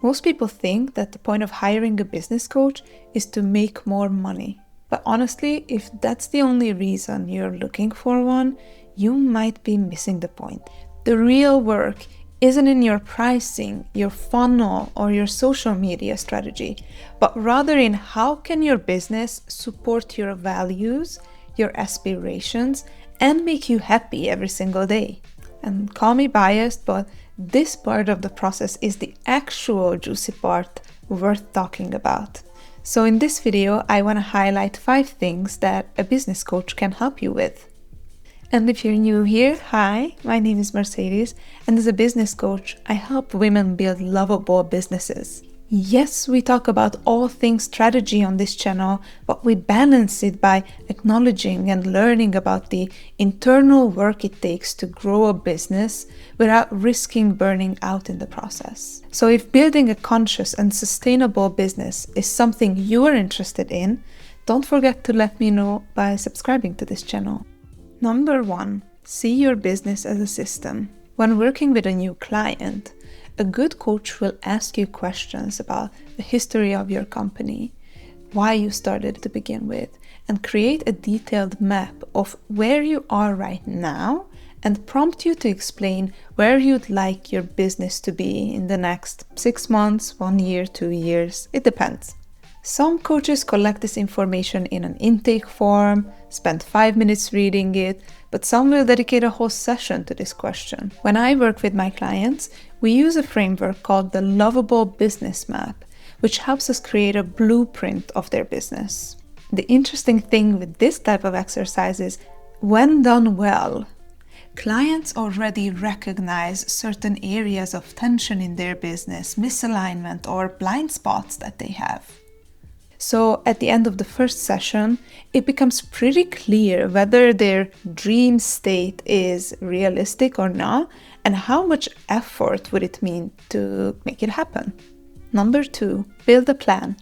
Most people think that the point of hiring a business coach is to make more money. But honestly, if that's the only reason you're looking for one, you might be missing the point. The real work isn't in your pricing, your funnel, or your social media strategy, but rather in how can your business support your values, your aspirations, and make you happy every single day. And call me biased, but this part of the process is the actual juicy part worth talking about. So in this video, I want to highlight 5 things that a business coach can help you with. And if you're new here, hi, my name is Mercedes, and as a business coach, I help women build lovable businesses. Yes, we talk about all things strategy on this channel, but we balance it by acknowledging and learning about the internal work it takes to grow a business without risking burning out in the process. So if building a conscious and sustainable business is something you are interested in, don't forget to let me know by subscribing to this channel. Number 1, see your business as a system. When working with a new client, a good coach will ask you questions about the history of your company, why you started to begin with, and create a detailed map of where you are right now and prompt you to explain where you'd like your business to be in the next 6 months, 1 year, 2 years. It depends. Some coaches collect this information in an intake form, spend 5 minutes reading it, but some will dedicate a whole session to this question. When I work with my clients, we use a framework called the LOVABLE business map, which helps us create a blueprint of their business. The interesting thing with this type of exercise is, when done well, clients already recognize certain areas of tension in their business, misalignment, or blind spots that they have. So at the end of the first session, it becomes pretty clear whether their dream state is realistic or not, and how much effort would it mean to make it happen. Number 2, build a plan.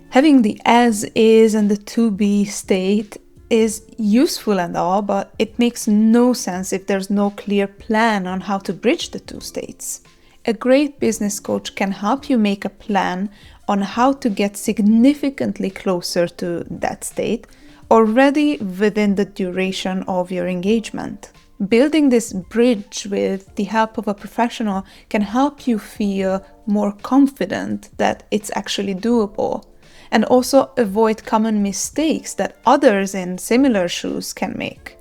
Having the as is and the to be state is useful and all, but it makes no sense if there's no clear plan on how to bridge the two states. A great business coach can help you make a plan on how to get significantly closer to that state already within the duration of your engagement. Building this bridge with the help of a professional can help you feel more confident that it's actually doable, and also avoid common mistakes that others in similar shoes can make,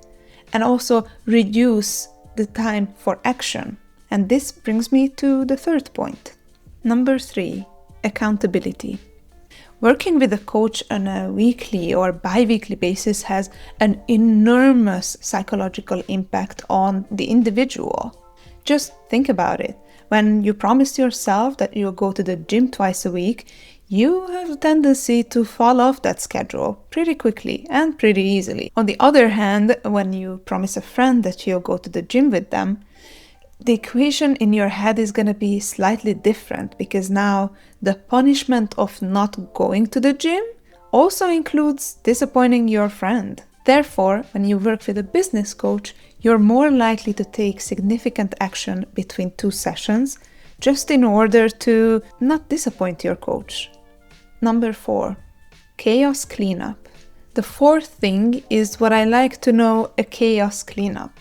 and also reduce the time for action. And this brings me to the 3rd point. Number 3, accountability. Working with a coach on a weekly or bi-weekly basis has an enormous psychological impact on the individual. Just think about it. When you promise yourself that you'll go to the gym twice a week, you have a tendency to fall off that schedule pretty quickly and pretty easily. On the other hand, when you promise a friend that you'll go to the gym with them, the equation in your head is going to be slightly different, because now the punishment of not going to the gym also includes disappointing your friend. Therefore, when you work with a business coach, you're more likely to take significant action between 2 sessions just in order to not disappoint your coach. Number 4, chaos cleanup. The 4th thing is what I like to know a chaos cleanup.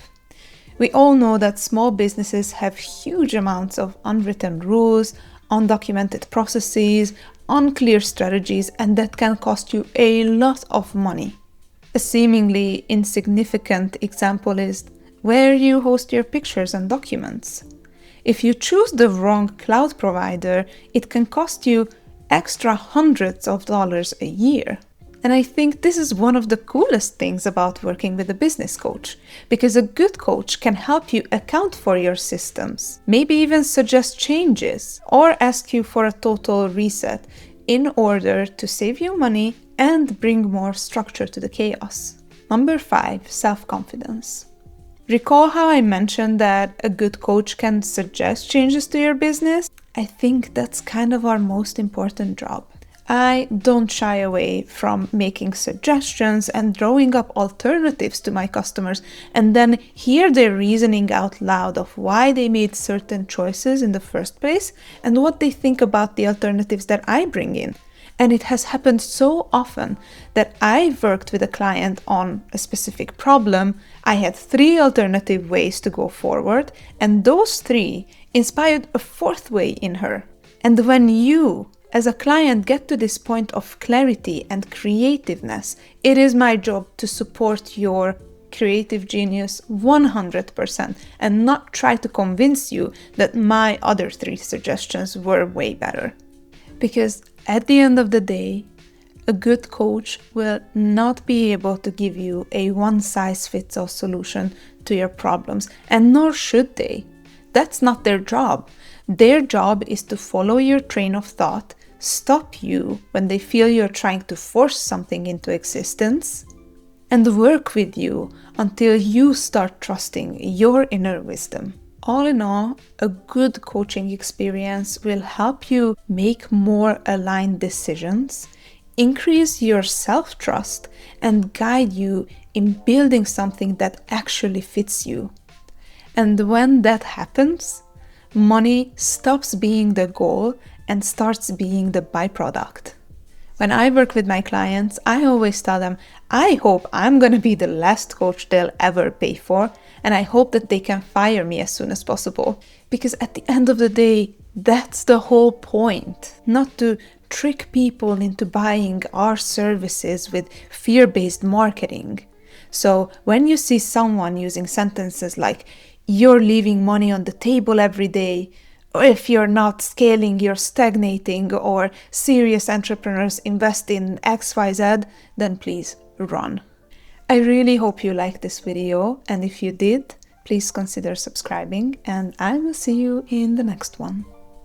We all know that small businesses have huge amounts of unwritten rules, undocumented processes, unclear strategies, and that can cost you a lot of money. A seemingly insignificant example is where you host your pictures and documents. If you choose the wrong cloud provider, it can cost you extra hundreds of dollars a year. And I think this is one of the coolest things about working with a business coach, because a good coach can help you account for your systems, maybe even suggest changes, or ask you for a total reset in order to save you money and bring more structure to the chaos. Number 5, self-confidence. Recall how I mentioned that a good coach can suggest changes to your business? I think that's kind of our most important job. I don't shy away from making suggestions and drawing up alternatives to my customers and then hear their reasoning out loud of why they made certain choices in the first place and what they think about the alternatives that I bring in. And it has happened so often that I've worked with a client on a specific problem. I had 3 alternative ways to go forward, and those 3 inspired a 4th way in her. And when you, as a client, get to this point of clarity and creativeness, it is my job to support your creative genius 100% and not try to convince you that my other 3 suggestions were way better. Because at the end of the day, a good coach will not be able to give you a one-size-fits-all solution to your problems, and nor should they. That's not their job. Their job is to follow your train of thought, stop you when they feel you're trying to force something into existence, and work with you until you start trusting your inner wisdom. All in all, a good coaching experience will help you make more aligned decisions, increase your self-trust, and guide you in building something that actually fits you. And when that happens, money stops being the goal and starts being the byproduct. When I work with my clients, I always tell them, I hope I'm going to be the last coach they'll ever pay for, and I hope that they can fire me as soon as possible. Because at the end of the day, that's the whole point. Not to trick people into buying our services with fear-based marketing. So when you see someone using sentences like, you're leaving money on the table every day, or if you're not scaling, you're stagnating, or serious entrepreneurs invest in XYZ, then please run. I really hope you liked this video, and if you did, please consider subscribing, and I will see you in the next one.